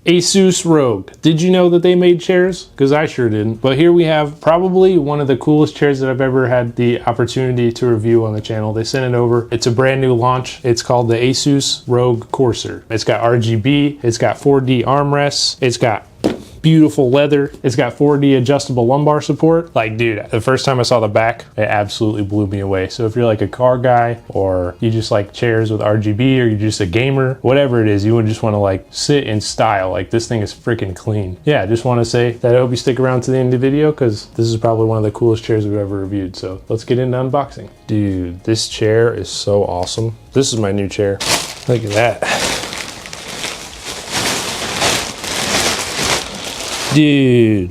ASUS ROG. Did you know that they made chairs? Because I sure didn't. But here we have probably one of the coolest chairs that I've ever had the opportunity to review on the channel. They sent it over. It's a brand new launch. It's called the ASUS ROG Corsair. It's got RGB. It's got 4D armrests. It's got beautiful leather. It's got 4D adjustable lumbar support. Like, dude, the first time I saw the back, it absolutely blew me away. So if you're like a car guy, or you just like chairs with RGB, or you're just a gamer, whatever it is, you would just want to like sit in style. Like, this thing is freaking clean. Yeah, I just want to say that I hope you stick around to the end of the video, because this is probably one of the coolest chairs we've ever reviewed. So let's get into unboxing. Dude, this chair is so awesome. This is my new chair. Look at that. Dude,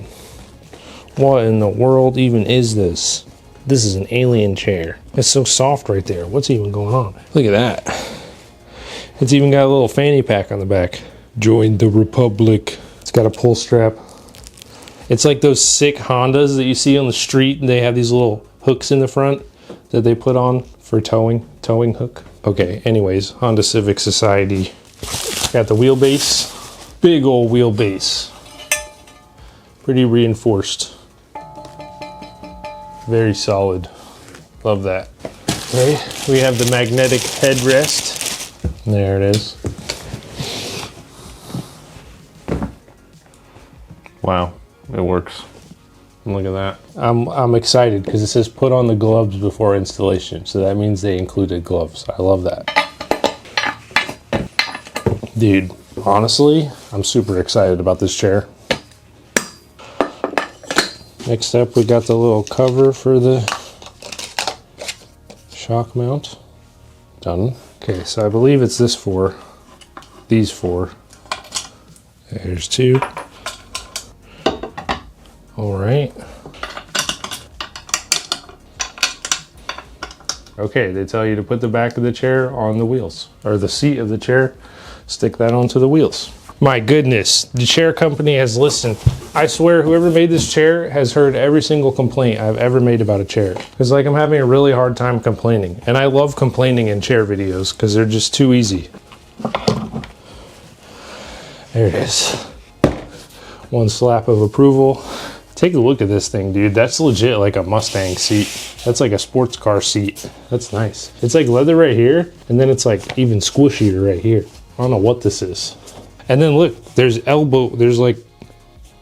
what in the world even is this? This is an alien chair. It's so soft right there. What's even going on? Look at that. It's even got a little fanny pack on the back. Join the Republic. It's got a pull strap. It's like those sick Hondas that you see on the street, and they have these little hooks in the front that they put on for towing hook. Okay, anyways, Honda Civic Society. Got the wheelbase. Big old wheelbase. Pretty reinforced. Very solid. Love that. Okay, we have the magnetic headrest. There it is. Wow, it works. Look at that. I'm excited because it says put on the gloves before installation. So that means they included gloves. I love that. Dude, honestly, I'm super excited about this chair. Next up, we got the little cover for the shock mount. Done. Okay, so I believe it's these four. There's two. All right. Okay, they tell you to put the back of the chair on the wheels, or the seat of the chair, stick that onto the wheels. My goodness, the chair company has listened. I swear whoever made this chair has heard every single complaint I've ever made about a chair. It's like I'm having a really hard time complaining. And I love complaining in chair videos because they're just too easy. There it is. One slap of approval. Take a look at this thing, dude. That's legit like a Mustang seat. That's like a sports car seat. That's nice. It's like leather right here, and then it's like even squishier right here. I don't know what this is. And then look, there's like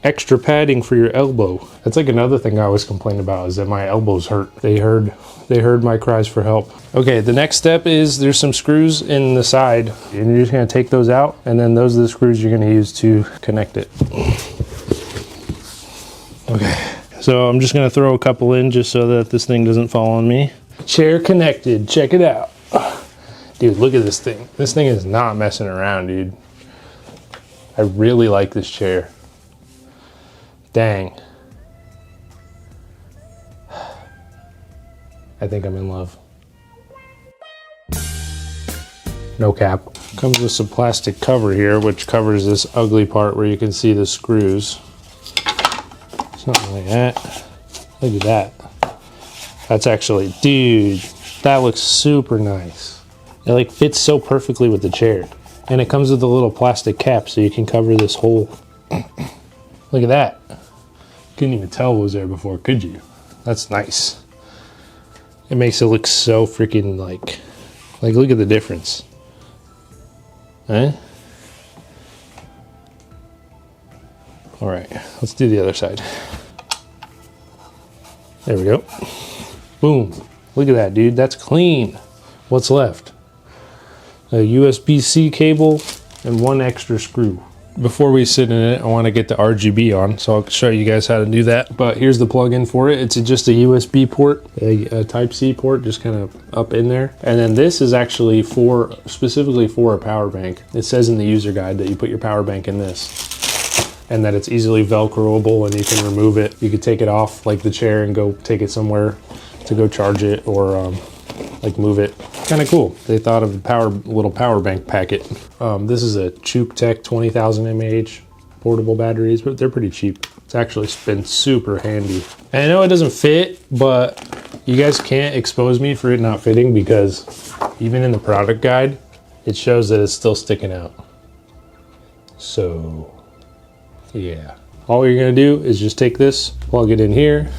extra padding for your elbow. That's like another thing I always complain about, is that my elbows hurt. They heard my cries for help. Okay, the next step is there's some screws in the side, and you're just gonna take those out, and then those are the screws you're gonna use to connect it. Okay, so I'm just gonna throw a couple in just so that this thing doesn't fall on me. Chair connected, check it out. Dude, look at this thing. This thing is not messing around, dude. I really like this chair. Dang. I think I'm in love. No cap. Comes with some plastic cover here, which covers this ugly part where you can see the screws. Something like that. Look at that. That's actually, dude, that looks super nice. It like fits so perfectly with the chair. And it comes with a little plastic cap so you can cover this hole. Look at that. Couldn't even tell what was there before, could you? That's nice. It makes it look so freaking like look at the difference. Huh? All right, let's do the other side. There we go. Boom. Look at that, dude. That's clean. What's left? A USB-C cable and one extra screw. Before we sit in it, I want to get the RGB on, so I'll show you guys how to do that. But here's the plug-in for it. It's just a USB port, a Type-C port, just kind of up in there. And then this is actually specifically for a power bank. It says in the user guide that you put your power bank in this, and that it's easily Velcroable and you can remove it. You could take it off like the chair and go take it somewhere to go charge it, or like move it. Kind of cool. They thought of a little power bank packet. This is a ChoopTech 20,000 mAh portable batteries, but they're pretty cheap. It's actually been super handy. And I know it doesn't fit, but you guys can't expose me for it not fitting, because even in the product guide, it shows that it's still sticking out. So Yeah. All you're gonna do is just take this, plug it in here.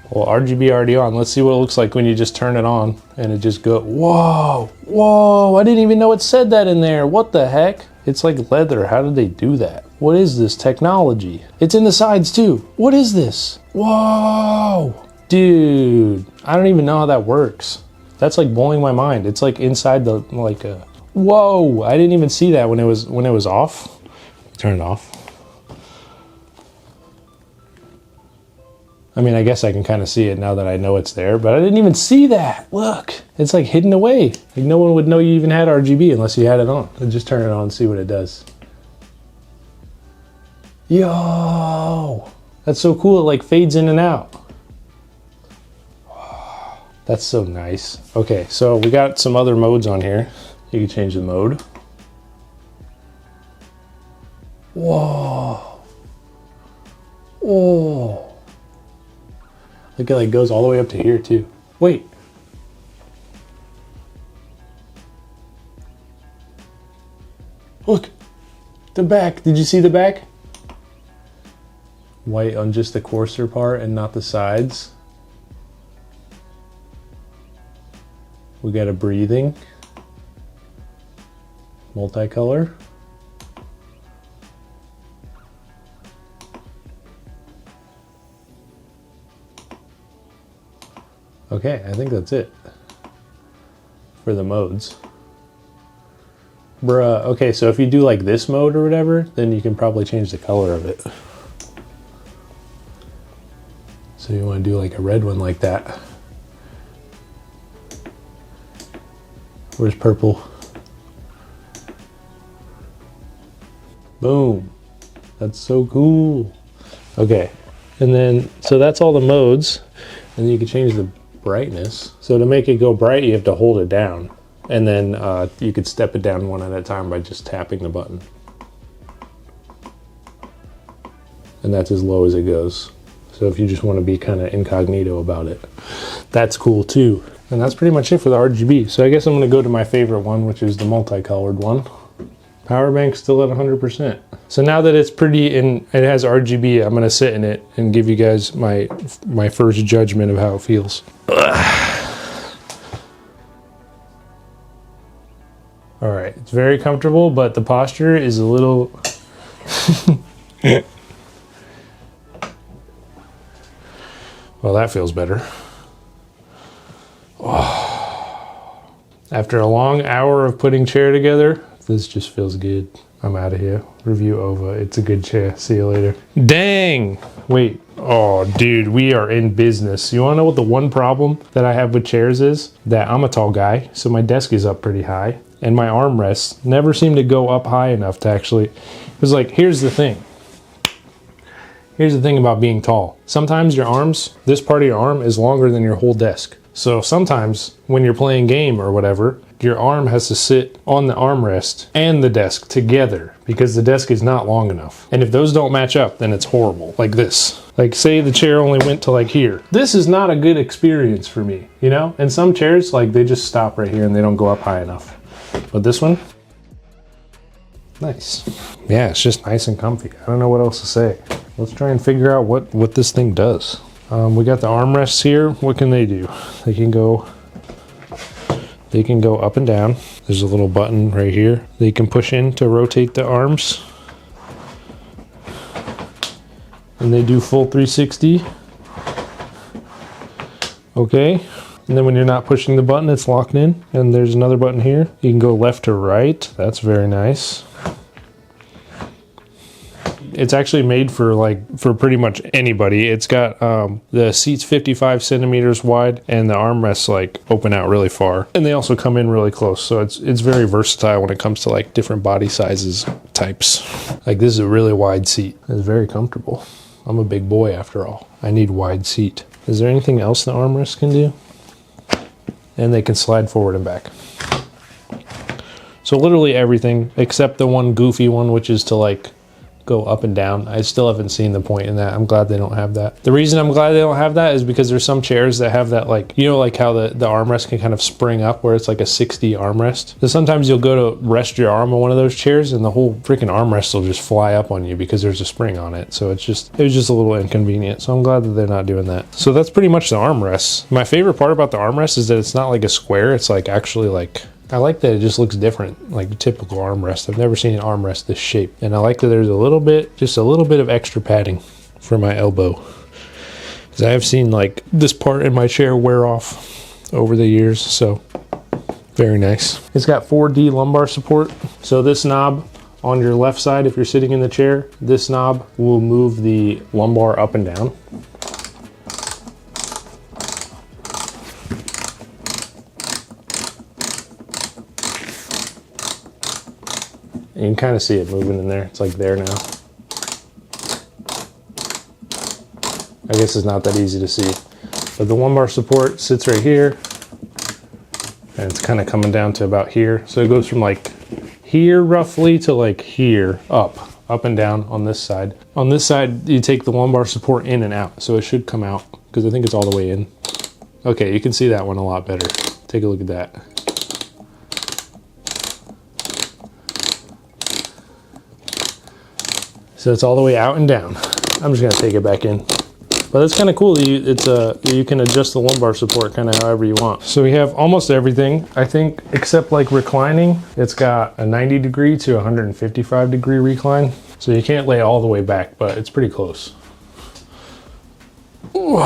Well, RGB already on. Let's see what it looks like when you just turn it on and it just go, whoa, whoa, I didn't even know it said that in there. What the heck? It's like leather. How did they do that? What is this technology? It's in the sides too. What is this? Whoa, dude, I don't even know how that works. That's like blowing my mind. It's like inside the, like a, whoa, I didn't even see that when it was off. Turn it off. I mean, I guess I can kind of see it now that I know it's there, but I didn't even see that. Look, it's like hidden away. Like no one would know you even had RGB unless you had it on. I'll just turn it on and see what it does. Yo, that's so cool. It like fades in and out. That's so nice. Okay, so we got some other modes on here. You can change the mode. Whoa. Oh. Look, it like goes all the way up to here too. Wait. Look, the back. Did you see the back? White on just the coarser part and not the sides. We got a breathing. Multicolor. Okay, I think that's it for the modes. Bruh, okay, so if you do like this mode or whatever, then you can probably change the color of it. So you want to do like a red one like that. Where's purple? Boom. That's so cool. Okay, and then, so that's all the modes. And then you can change the brightness. So to make it go bright, you have to hold it down. And then you could step it down one at a time by just tapping the button. And that's as low as it goes. So if you just want to be kind of incognito about it, that's cool too. And that's pretty much it for the RGB. So I guess I'm going to go to my favorite one, which is the multicolored one. Power bank still at 100%. So now that it's pretty and it has RGB, I'm going to sit in it and give you guys my first judgment of how it feels. All right, it's very comfortable, but the posture is a little... Well, that feels better. Oh. After a long hour of putting chair together, this just feels good. I'm out of here. Review over. It's a good chair. See you later. Dang! Wait. Oh, dude, we are in business. You wanna know what the one problem that I have with chairs is? That I'm a tall guy, so my desk is up pretty high, and my armrests never seem to go up high enough to actually... It's like, here's the thing. Here's the thing about being tall. Sometimes your arms, this part of your arm is longer than your whole desk. So sometimes when you're playing game or whatever, your arm has to sit on the armrest and the desk together because the desk is not long enough. And if those don't match up, then it's horrible. Like this. Like say the chair only went to like here. This is not a good experience for me, you know? And some chairs, like they just stop right here and they don't go up high enough. But this one, nice. Yeah, it's just nice and comfy. I don't know what else to say. Let's try and figure out what this thing does. We got the armrests here. What can they do? They can go up and down. There's a little button right here that you can push in to rotate the arms. And they do full 360. Okay. And then when you're not pushing the button, it's locked in. And there's another button here. You can go left to right. That's very nice. It's actually made for pretty much anybody. It's got the seats 55 centimeters wide and the armrests like open out really far. And they also come in really close. So it's very versatile when it comes to like different body sizes types. Like this is a really wide seat. It's very comfortable. I'm a big boy after all. I need wide seat. Is there anything else the armrest can do? And they can slide forward and back. So literally everything except the one goofy one, which is to like go up and down. I still haven't seen the point in that. I'm glad they don't have that. The reason I'm glad they don't have that is because there's some chairs that have that, like, you know, like how the armrest can kind of spring up where it's like a 6D armrest. So sometimes you'll go to rest your arm on one of those chairs and the whole freaking armrest will just fly up on you because there's a spring on it. So it was just a little inconvenient. So I'm glad that they're not doing that. So that's pretty much the armrests. My favorite part about the armrest is that it's not like a square. It's like actually like, I like that it just looks different, like a typical armrest. I've never seen an armrest this shape. And I like that there's just a little bit of extra padding for my elbow. Because I have seen like this part in my chair wear off over the years, so very nice. It's got 4D lumbar support. So this knob on your left side, if you're sitting in the chair, this knob will move the lumbar up and down. You can kind of see it moving in there. It's like there now. I guess it's not that easy to see. But the lumbar support sits right here. And it's kind of coming down to about here. So it goes from like here roughly to like here, up and down on this side. On this side, you take the lumbar support in and out. So it should come out because I think it's all the way in. Okay, you can see that one a lot better. Take a look at that. So it's all the way out and down. I'm just gonna take it back in. But it's kind of cool. You can adjust the lumbar support kind of however you want. So we have almost everything, I think, except like reclining. It's got a 90 degree to 155 degree recline. So you can't lay all the way back, but it's pretty close. Ooh,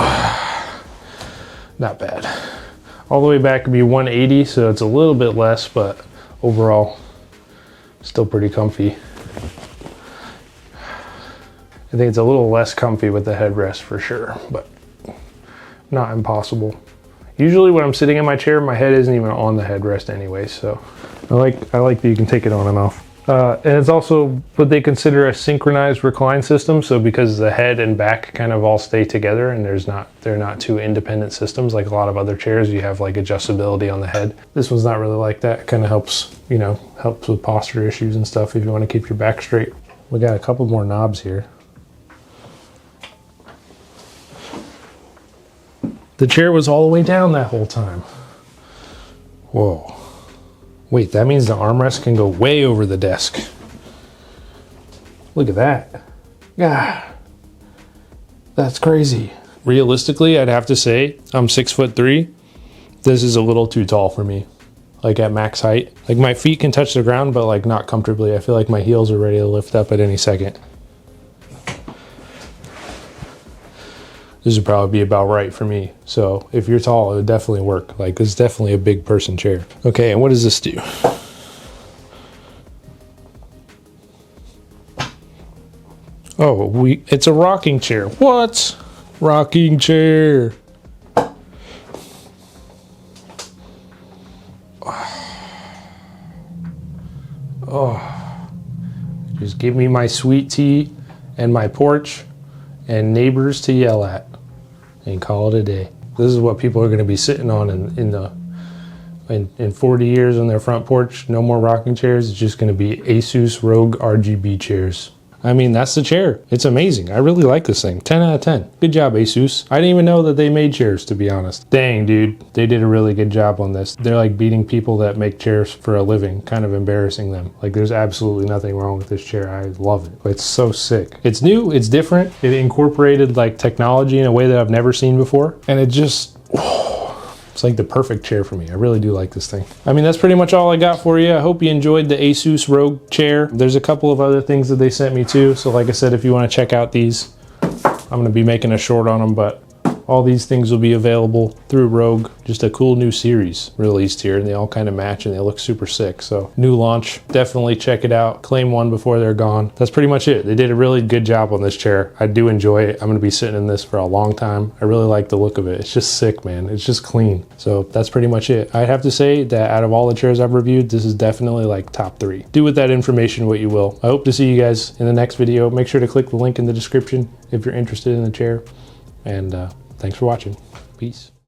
not bad. All the way back would be 180, so it's a little bit less, but overall, still pretty comfy. I think it's a little less comfy with the headrest for sure, but not impossible. Usually when I'm sitting in my chair, my head isn't even on the headrest anyway, so I like that you can take it on and off. And it's also what they consider a synchronized recline system, so because the head and back kind of all stay together and they're not two independent systems like a lot of other chairs. You have like adjustability on the head. This one's not really like that. It kind of helps, you know, helps with posture issues and stuff if you want to keep your back straight. We got a couple more knobs here. The chair was all the way down that whole time. Whoa. Wait, that means the armrest can go way over the desk. Look at that. God, that's crazy. Realistically, I'd have to say I'm 6'3". This is a little too tall for me. Like at max height. Like my feet can touch the ground, but like not comfortably. I feel like my heels are ready to lift up at any second. This would probably be about right for me. So if you're tall, it would definitely work. Like this is definitely a big person chair. Okay, and what does this do? Oh, it's a rocking chair. What? Rocking chair. Oh, just give me my sweet tea and my porch and neighbors to yell at and call it a day. This is what people are going to be sitting on in 40 years on their front porch. No more rocking chairs. It's just going to be ASUS ROG RGB chairs. I mean, that's the chair. It's amazing. I really like this thing. 10 out of 10. Good job, ASUS. I didn't even know that they made chairs, to be honest. Dang, dude. They did a really good job on this. They're like beating people that make chairs for a living, kind of embarrassing them. Like there's absolutely nothing wrong with this chair. I love it. It's so sick. It's new. It's different. It incorporated like technology in a way that I've never seen before. And it just... it's like the perfect chair for me. I really do like this thing. I mean, that's pretty much all I got for you. I hope you enjoyed the ASUS ROG chair. There's a couple of other things that they sent me too. So like I said, if you want to check out these, I'm going to be making a short on them, but all these things will be available through ROG. Just a cool new series released here, and they all kind of match and they look super sick. So new launch, definitely check it out. Claim one before they're gone. That's pretty much it. They did a really good job on this chair. I do enjoy it. I'm gonna be sitting in this for a long time. I really like the look of it. It's just sick, man. It's just clean. So that's pretty much it. I'd have to say that out of all the chairs I've reviewed, this is definitely like top 3. Do with that information what you will. I hope to see you guys in the next video. Make sure to click the link in the description if you're interested in the chair. And thanks for watching. Peace.